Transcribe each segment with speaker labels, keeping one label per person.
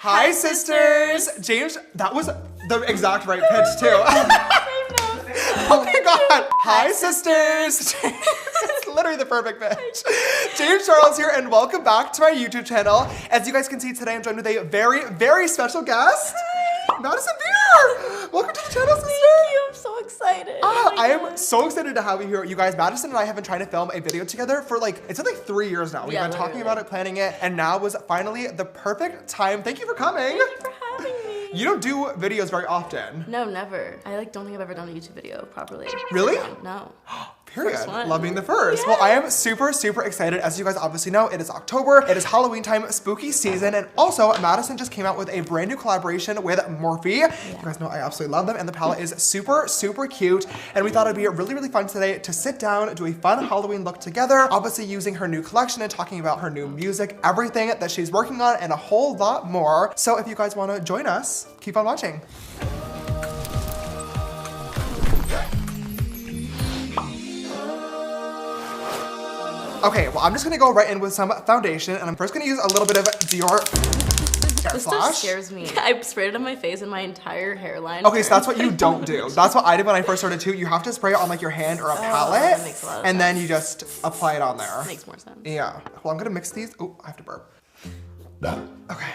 Speaker 1: Hi, sisters! James, that was the exact right pitch, too. Oh my god! Hi, sisters! It's literally the perfect pitch. James Charles here, and welcome back to my YouTube channel. As you guys can see today, I'm joined with a very, very special guest. Hi. Madison Beer! Welcome to the channel, sister!
Speaker 2: Thank you, I'm so excited.
Speaker 1: I am so excited to have you here. You guys, Madison and I have been trying to film a video together for it's been 3 years now. We've been talking about it, planning it, and now was finally the perfect time. Thank you for coming.
Speaker 2: Thank you for having me.
Speaker 1: You don't do videos very often.
Speaker 2: No, never. I don't think I've ever done a YouTube video properly.
Speaker 1: Really?
Speaker 2: No.
Speaker 1: Period. Love being the first. Yeah. Well, I am super, super excited. As you guys obviously know, it is October. It is Halloween time, spooky season, and also Madison just came out with a brand new collaboration with Morphe. Yeah. You guys know I absolutely love them, and the palette is super, super cute. And we thought it'd be really, really fun today to sit down, do a fun Halloween look together, obviously using her new collection and talking about her new music, everything that she's working on, and a whole lot more. So if you guys want to join us, keep on watching. Okay, well, I'm just gonna go right in with some foundation, and I'm first gonna use a little bit of Dior
Speaker 2: This stuff scares me. I sprayed it on my face and my entire hairline.
Speaker 1: Okay, so that's what you don't do. That's what I did when I first started too. You have to spray it on your hand or a palette,
Speaker 2: that makes a lot of
Speaker 1: and
Speaker 2: sense.
Speaker 1: then you just apply it on there.
Speaker 2: Makes more sense.
Speaker 1: Yeah. Well, I'm gonna mix these. Oh, I have to burp. Okay.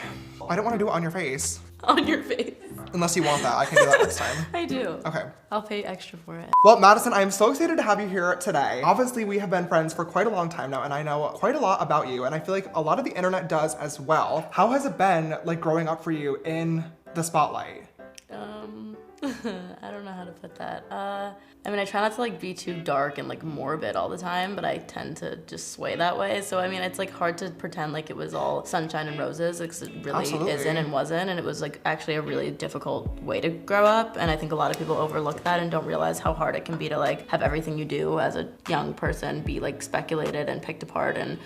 Speaker 1: I don't want to do it on your face.
Speaker 2: On your face.
Speaker 1: Unless you want that, I can do that next time.
Speaker 2: I do.
Speaker 1: Okay.
Speaker 2: I'll pay extra for it.
Speaker 1: Well, Madison, I am so excited to have you here today. Obviously, we have been friends for quite a long time now, and I know quite a lot about you, and I feel like a lot of the internet does as well. How has it been, growing up for you in the spotlight?
Speaker 2: I don't know how to put that. I mean, I try not to be too dark and morbid all the time, but I tend to just sway that way. So I mean, it's hard to pretend like it was all sunshine and roses, because it really isn't and wasn't. And it was actually a really difficult way to grow up. And I think a lot of people overlook that and don't realize how hard it can be to have everything you do as a young person be speculated and picked apart. And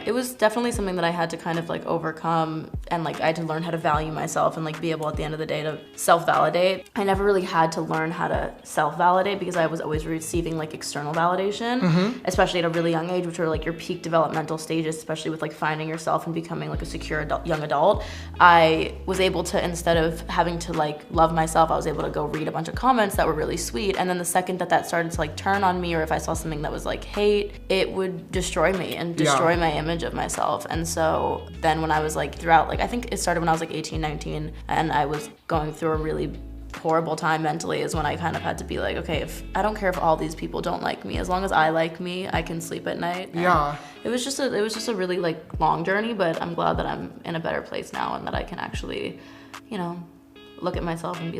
Speaker 2: it was definitely something that I had to kind of overcome, and I had to learn how to value myself and be able at the end of the day to self-validate. I never really had to learn how to self-validate because I was always receiving external validation, especially at a really young age, which are your peak developmental stages, especially with finding yourself and becoming a secure young adult. I was able to, instead of having to love myself, I was able to go read a bunch of comments that were really sweet. And then the second that started to turn on me, or if I saw something that was hate, it would destroy me and destroy my image of myself. And so then when I was throughout, I think it started when I was 18, 19, and I was going through a really horrible time mentally, is when I kind of had to be okay, if I don't care if all these people don't like me, as long as I like me, I can sleep at night. And
Speaker 1: yeah.
Speaker 2: It was just a really long journey, but I'm glad that I'm in a better place now and that I can actually, look at myself and be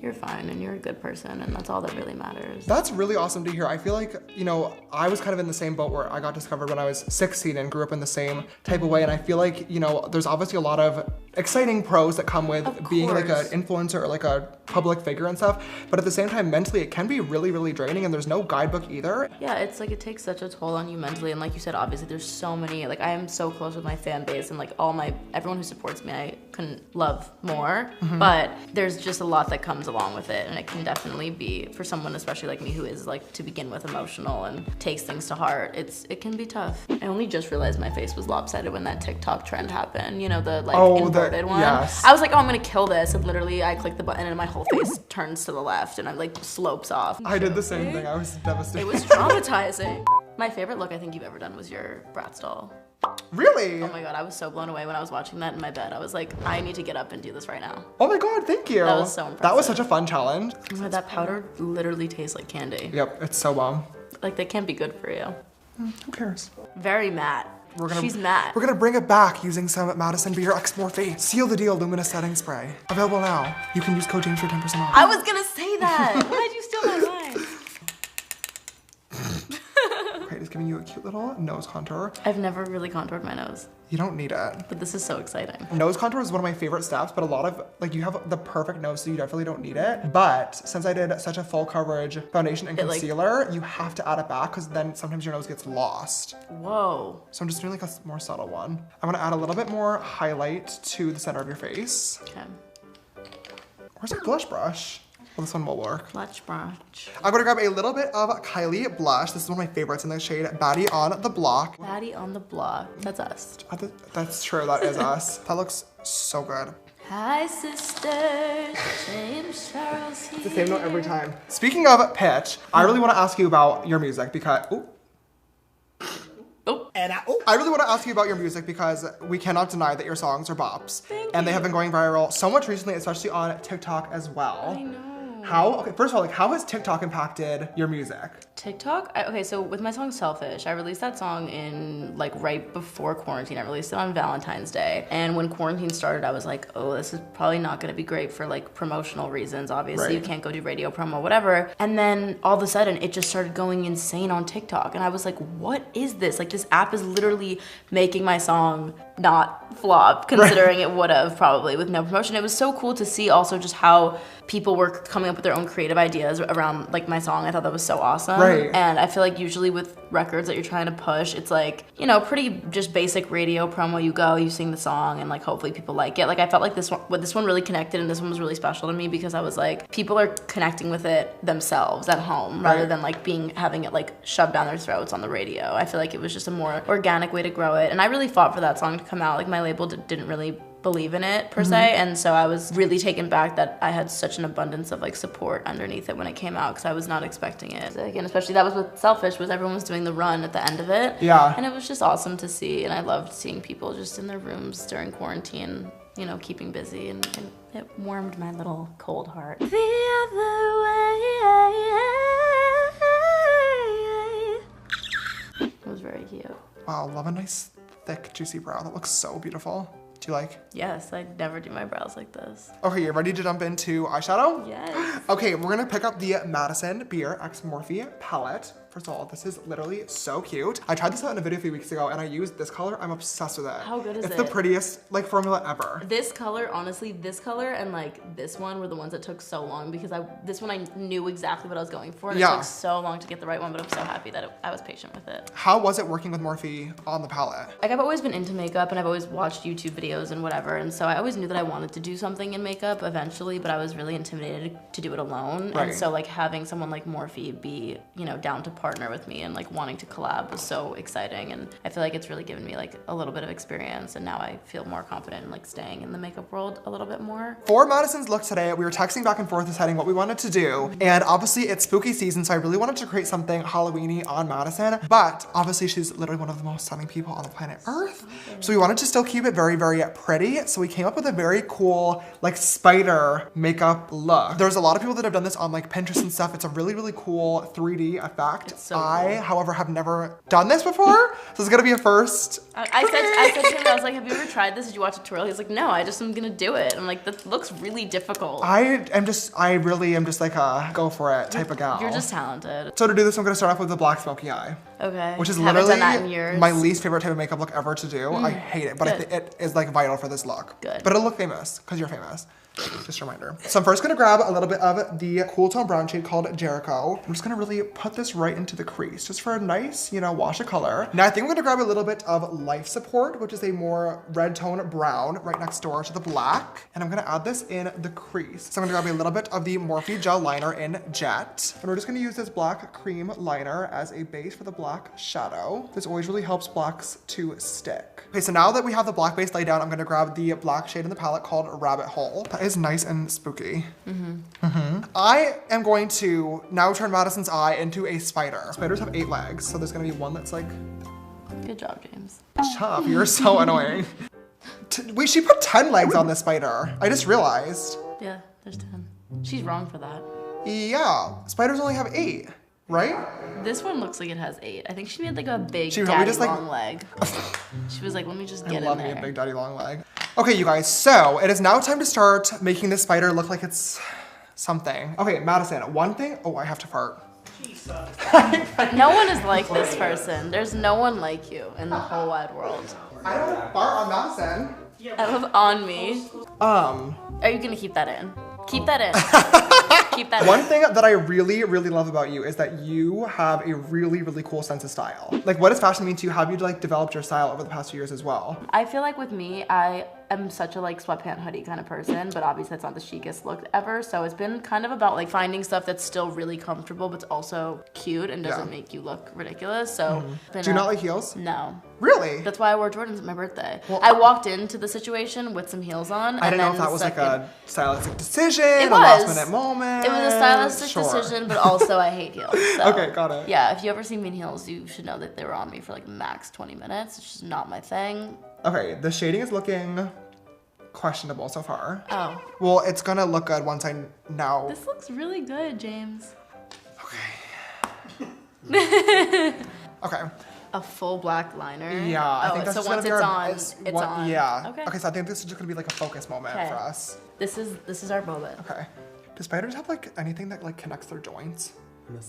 Speaker 2: you're fine and you're a good person, and that's all that really matters.
Speaker 1: That's really awesome to hear. I feel I was kind of in the same boat where I got discovered when I was 16 and grew up in the same type of way, and I feel there's obviously a lot of exciting pros that come with being an influencer or a public figure and stuff, but at the same time, mentally, it can be really, really draining, and there's no guidebook either.
Speaker 2: Yeah, it's it takes such a toll on you mentally, and like you said, obviously there's so many, I am so close with my fan base, and everyone who supports me, I couldn't love more, but there's just a lot that comes along with it, and it can definitely be, for someone especially like me who is to begin with emotional and takes things to heart, it can be tough. I only just realized my face was lopsided when that TikTok trend happened, the inverted one.
Speaker 1: Yes.
Speaker 2: I was oh, I'm gonna kill this, and literally I click the button and my whole face turns to the left and I slopes off.
Speaker 1: I did the same thing. I was devastated.
Speaker 2: It was traumatizing. My favorite look I think you've ever done was your Bratz doll.
Speaker 1: Really?
Speaker 2: Oh my god, I was so blown away when I was watching that in my bed. I was I need to get up and do this right now.
Speaker 1: Oh my god, thank you.
Speaker 2: That was so impressive.
Speaker 1: That was such a fun challenge.
Speaker 2: Oh my god, that powder literally tastes like candy.
Speaker 1: Yep, it's so bomb.
Speaker 2: That can't be good for you.
Speaker 1: Who cares?
Speaker 2: Very matte. She's matte.
Speaker 1: We're gonna bring it back using some Madison Beer X Morphe Seal the Deal Luminous Setting Spray. Available now. You can use code James for 10% off.
Speaker 2: I was gonna say that. Why'd you steal my line?
Speaker 1: Okay, just giving you a cute little nose contour.
Speaker 2: I've never really contoured my nose.
Speaker 1: You don't need it.
Speaker 2: But this is so exciting.
Speaker 1: Nose contour is one of my favorite steps, but a lot of, you have the perfect nose, so you definitely don't need it. But since I did such a full coverage foundation and concealer, you have to add it back, because then sometimes your nose gets lost.
Speaker 2: Whoa.
Speaker 1: So I'm just doing a more subtle one. I'm gonna add a little bit more highlight to the center of your face.
Speaker 2: Okay.
Speaker 1: Where's your blush brush? Well, this one will work.
Speaker 2: Blush brunch.
Speaker 1: I'm gonna grab a little bit of Kylie blush. This is one of my favorites in the shade Baddie on the Block.
Speaker 2: Baddie on the Block. That's us.
Speaker 1: That's true, that is us. That looks so good.
Speaker 2: Hi, sister. James Charles here.
Speaker 1: It's the same note every time. Speaking of pitch, I really want to ask you about your music because, I really want to ask you about your music because we cannot deny that your songs are bops. And they have been going viral so much recently, especially on TikTok as well.
Speaker 2: I know.
Speaker 1: Okay, first of all, like, how has TikTok impacted your music?
Speaker 2: TikTok? Okay, so with my song Selfish, I released that song in like right before quarantine. I released it on Valentine's Day. And when quarantine started, I was like, oh, this is probably not gonna be great for like promotional reasons. Obviously,
Speaker 1: Right.
Speaker 2: you can't go do radio promo, whatever. And then all of a sudden, it just started going insane on TikTok. And I was like, what is this? Like, this app is literally making my song not flop, considering it would have probably with no promotion. It was so cool to see also just how people were coming up with their own creative ideas around like my song. I thought that was so awesome.
Speaker 1: Right.
Speaker 2: And I feel like usually with records that you're trying to push, it's like, you know, pretty just basic radio promo. You go, you sing the song, and like hopefully people like it. Like I felt like this one really connected, and this one was really special to me because I was like, people are connecting with it themselves at home rather than like having it like shoved down their throats on the radio. I feel like it was just a more organic way to grow it, and I really fought for that song to come out. Like my label didn't really believe in it per se, and so I was really taken back that I had such an abundance of like support underneath it when it came out because I was not expecting it. And especially that was with Selfish, was everyone was doing the run at the end of it.
Speaker 1: Yeah.
Speaker 2: And it was just awesome to see, and I loved seeing people just in their rooms during quarantine, you know, keeping busy, and it warmed my little cold heart. The other way. It was very cute.
Speaker 1: Wow, love a nice, thick, juicy brow. That looks so beautiful. Do you like?
Speaker 2: Yes, I never do my brows like this.
Speaker 1: Okay, you ready to jump into eyeshadow?
Speaker 2: Yes.
Speaker 1: Okay, we're gonna pick up the Madison Beer X Morphe palette. First of all, this is literally so cute. I tried this out in a video a few weeks ago and I used this color. I'm obsessed with it.
Speaker 2: How good is it?
Speaker 1: It's the prettiest like formula ever.
Speaker 2: This color, honestly, this color and like this one were the ones that took so long because this one I knew exactly what I was going for, and it took so long to get the right one, but I'm so happy that I was patient with it.
Speaker 1: How was it working with Morphe on the palette?
Speaker 2: Like I've always been into makeup and I've always watched YouTube videos and whatever, and so I always knew that I wanted to do something in makeup eventually, but I was really intimidated to do it alone.
Speaker 1: Right.
Speaker 2: And so like having someone like Morphe be, you know, down to partner with me and like wanting to collab was so exciting, and I feel like it's really given me like a little bit of experience, and now I feel more confident in like staying in the makeup world a little bit more.
Speaker 1: For Madison's look today, we were texting back and forth deciding what we wanted to do, and obviously it's spooky season, so I really wanted to create something Halloween-y on Madison, but obviously she's literally one of the most stunning people on the planet Earth, so we wanted to still keep it very, very pretty, so we came up with a very cool like spider makeup look. There's a lot of people that have done this on like Pinterest and stuff. It's a really, really cool 3D effect.
Speaker 2: It's so cool.
Speaker 1: However, have never done this before, so it's gonna be a first.
Speaker 2: I said to him, I was like, have you ever tried this? Did you watch a tutorial? He's like, no, I just am gonna do it. I'm like, that looks really difficult.
Speaker 1: I really am just like a go for it type of gal.
Speaker 2: You're just talented.
Speaker 1: So to do this, I'm gonna start off with the black smoky eye.
Speaker 2: Okay.
Speaker 1: Which is
Speaker 2: Haven't
Speaker 1: literally
Speaker 2: done that in years.
Speaker 1: my least favorite type of makeup look ever to do. I hate it, but it is like vital for this look.
Speaker 2: Good.
Speaker 1: But it'll look famous, because you're famous. Just a reminder. So I'm first gonna grab a little bit of the cool tone brown shade called Jericho. I'm just gonna really put this right into the crease, just for a nice, you know, wash of color. Now I think I'm gonna grab a little bit of Life Support, which is a more red tone brown, right next door to the black. And I'm gonna add this in the crease. So I'm gonna grab a little bit of the Morphe Gel Liner in Jet. And we're just gonna use this black cream liner as a base for the black shadow. This always really helps blacks to stick. Okay, so now that we have the black base laid down, I'm gonna grab the black shade in the palette called Rabbit Hole. That is nice and spooky. I am going to now turn Madison's eye into a spider. Spiders have 8 legs, so there's gonna be one that's like,
Speaker 2: Good job, James.
Speaker 1: chop, you're so annoying. Wait, she put 10 legs on this spider. I just realized.
Speaker 2: Yeah, there's 10. She's wrong for that.
Speaker 1: Yeah, spiders only have 8, right?
Speaker 2: This one looks like it has 8. I think she made like a big
Speaker 1: She probably
Speaker 2: daddy
Speaker 1: just, like-
Speaker 2: long leg. She was like, let me just get
Speaker 1: I love
Speaker 2: in
Speaker 1: me
Speaker 2: there.
Speaker 1: a big daddy long leg. Okay, you guys, so it is now time to start making this spider look like it's something. Okay, Madison, one thing, oh, I have to fart.
Speaker 2: No one is like this person. There's no one like you in the whole wide world.
Speaker 1: I don't fart on Madison.
Speaker 2: I love on me. Are you gonna keep that in? Keep that in. Keep that
Speaker 1: One
Speaker 2: in.
Speaker 1: thing that I really, really love about you is that you have a really, really cool sense of style. Like, what does fashion mean to you? How have you like developed your style over the past few years as well?
Speaker 2: I feel like with me, I am such a like sweatpant hoodie kind of person, but obviously that's not the chicest look ever. So it's been kind of about like finding stuff that's still really comfortable, but it's also cute and doesn't make you look ridiculous. So
Speaker 1: do you not like heels?
Speaker 2: No.
Speaker 1: Really?
Speaker 2: That's why I wore Jordans at my birthday.
Speaker 1: Well,
Speaker 2: I walked into the situation with some heels on.
Speaker 1: I didn't know if that was like a stylistic decision,
Speaker 2: it
Speaker 1: a
Speaker 2: was.
Speaker 1: last minute moment.
Speaker 2: It was a stylistic decision, but also I hate heels. So.
Speaker 1: Okay, got it.
Speaker 2: Yeah, if you ever see me in heels, you should know that they were on me for like max 20 minutes. It's just not my thing.
Speaker 1: Okay, the shading is looking questionable so far.
Speaker 2: Oh.
Speaker 1: Well, it's gonna look good once I know.
Speaker 2: This looks really good, James.
Speaker 1: Okay. Okay.
Speaker 2: A full black liner?
Speaker 1: Yeah, I think that's
Speaker 2: so
Speaker 1: just
Speaker 2: once
Speaker 1: gonna be
Speaker 2: it's on.
Speaker 1: Yeah.
Speaker 2: Okay.
Speaker 1: Okay, so I think this is just gonna be like a focus moment for us.
Speaker 2: This is our moment.
Speaker 1: Okay. Do spiders have like anything that like connects their joints?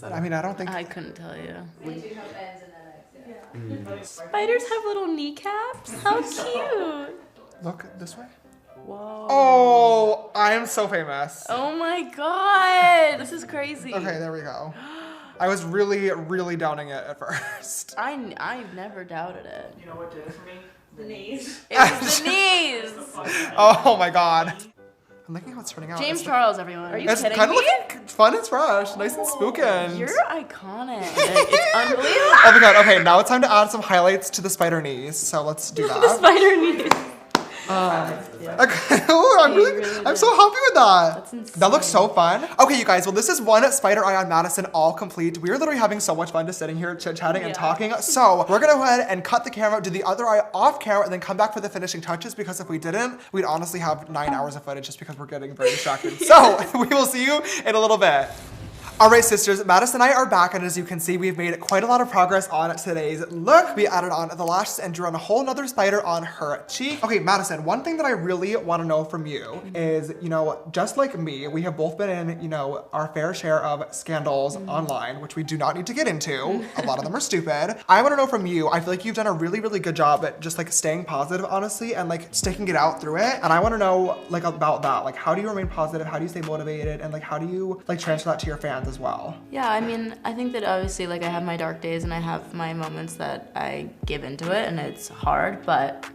Speaker 3: On
Speaker 1: I mean, I don't think.
Speaker 2: I couldn't tell you.
Speaker 4: They do have ends and then X, yeah.
Speaker 2: Spiders have little kneecaps? How cute!
Speaker 1: Look this way.
Speaker 2: Whoa.
Speaker 1: Oh, I am so famous.
Speaker 2: Oh my god! This is crazy.
Speaker 1: Okay, there we go. I was really, really doubting it at first.
Speaker 2: I've never doubted it.
Speaker 3: You know what did it for me?
Speaker 4: The knees.
Speaker 2: It was the knees!
Speaker 1: Oh my god. I'm liking how it's turning out.
Speaker 2: James
Speaker 1: It's
Speaker 2: Charles, everyone. Are you
Speaker 1: It's
Speaker 2: kidding
Speaker 1: kind of
Speaker 2: me?
Speaker 1: looking fun and fresh, nice and spookin'.
Speaker 2: You're iconic. It's unbelievable.
Speaker 1: Oh my god, okay, now it's time to add some highlights to the spider knees, so let's do
Speaker 2: The
Speaker 1: that.
Speaker 2: spider knees.
Speaker 1: Okay. Oh, I'm so happy with that.
Speaker 2: That's insane.
Speaker 1: That looks so fun. Okay, you guys, well, this is one spider eye on Madison all complete. We're literally having so much fun just sitting here chit-chatting and talking. So we're gonna go ahead and cut the camera, do the other eye off camera, and then come back for the finishing touches, because if we didn't, we'd honestly have 9 hours of footage just because we're getting very distracted. So we will see you in a little bit. All right, sisters, Madison and I are back, and as you can see, we've made quite a lot of progress on today's look. We added on the lashes and drew on a whole nother spider on her cheek. Okay, Madison, one thing that I really want to know from you is, you know, just like me, we have both been in, you know, our fair share of scandals online, which we do not need to get into. A lot of them are stupid. I want to know from you, I feel like you've done a really, really good job at just like staying positive, honestly, and like sticking it out through it. And I want to know like about that. Like, how do you remain positive? How do you stay motivated? And like, how do you like transfer that to your fans as well?
Speaker 2: Yeah, I mean, I think that obviously like I have my dark days and I have my moments that I give into it and it's hard, but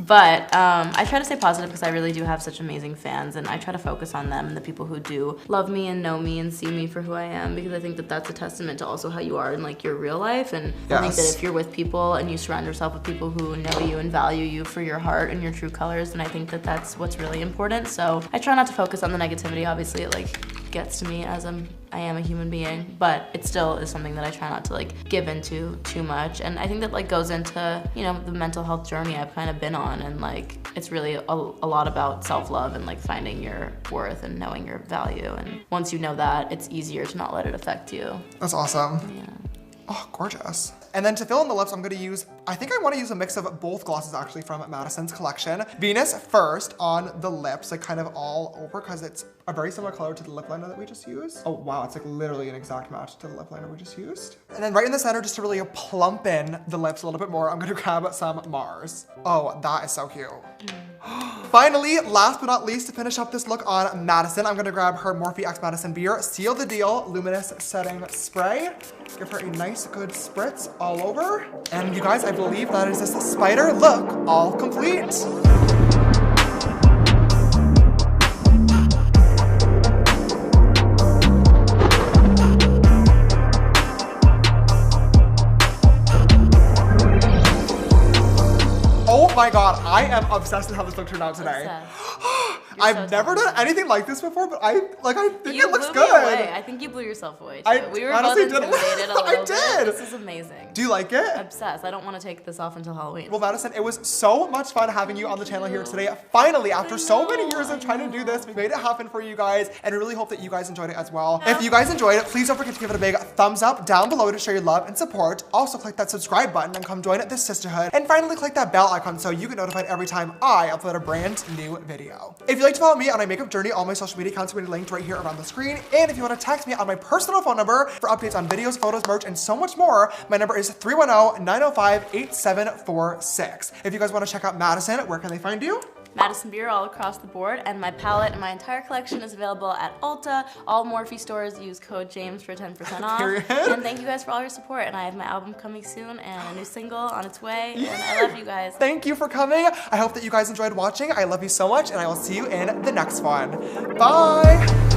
Speaker 2: I try to stay positive because I really do have such amazing fans, and I try to focus on them and the people who do love me and know me and see me for who I am, because I think that that's a testament to also how you are in like your real life. And I think that if you're with people and you surround yourself with people who know you and value you for your heart and your true colors, then I think that that's what's really important. So I try not to focus on the negativity. Obviously it like gets to me as I am a human being, but it still is something that I try not to like give into too much. And I think that like goes into, you know, the mental health journey I've kind of been on, and like it's really a lot about self-love and like finding your worth and knowing your value. And once you know that, it's easier to not let it affect you.
Speaker 1: That's awesome.
Speaker 2: Yeah.
Speaker 1: Oh, gorgeous. And then to fill in the lips, I'm gonna use, I think I wanna use a mix of both glosses actually from Madison's collection. Venus first on the lips, like kind of all over, because it's a very similar color to the lip liner that we just used. Oh wow, it's like literally an exact match to the lip liner we just used. And then right in the center, just to really plump in the lips a little bit more, I'm gonna grab some Mars. Oh, that is so cute. Finally, last but not least, to finish up this look on Madison, I'm gonna grab her Morphe X Madison Beer Seal the Deal Luminous Setting Spray. Give her a nice good spritz all over. And you guys, I believe that is this spider look all complete. Oh my god, I am obsessed with how this look turned out today. I've never done anything like this before, but I think it looks good.
Speaker 2: Away. I think you blew yourself away too. We were both intimidated a little bit. This is amazing.
Speaker 1: Do you like it?
Speaker 2: Obsessed. I don't want to take this off until Halloween.
Speaker 1: Well, Madison, it was so much fun having you on the channel here today. Finally, after so many years of trying to do this, we made it happen for you guys, and we really hope that you guys enjoyed it as well. If you guys enjoyed it, please don't forget to give it a big thumbs up down below to show your love and support. Also, click that subscribe button and come join this sisterhood. And finally, click that bell icon so you get notified every time I upload a brand new video. If you'd like to follow me on my makeup journey, all my social media accounts will be linked right here around the screen. And if you want to text me on my personal phone number for updates on videos, photos, merch, and so much more, my number is 310-905-8746. If you guys want to check out Madison, where can they find you?
Speaker 2: Madison beer all across the board, and my palette and my entire collection is available at Ulta. All Morphe stores use code James for 10% off.
Speaker 1: Period.
Speaker 2: And thank you guys for all your support, and I have my album coming soon and a new single on its way, and I love you guys.
Speaker 1: Thank you for coming. I hope that you guys enjoyed watching. I love you so much, and I will see you in the next one. Bye!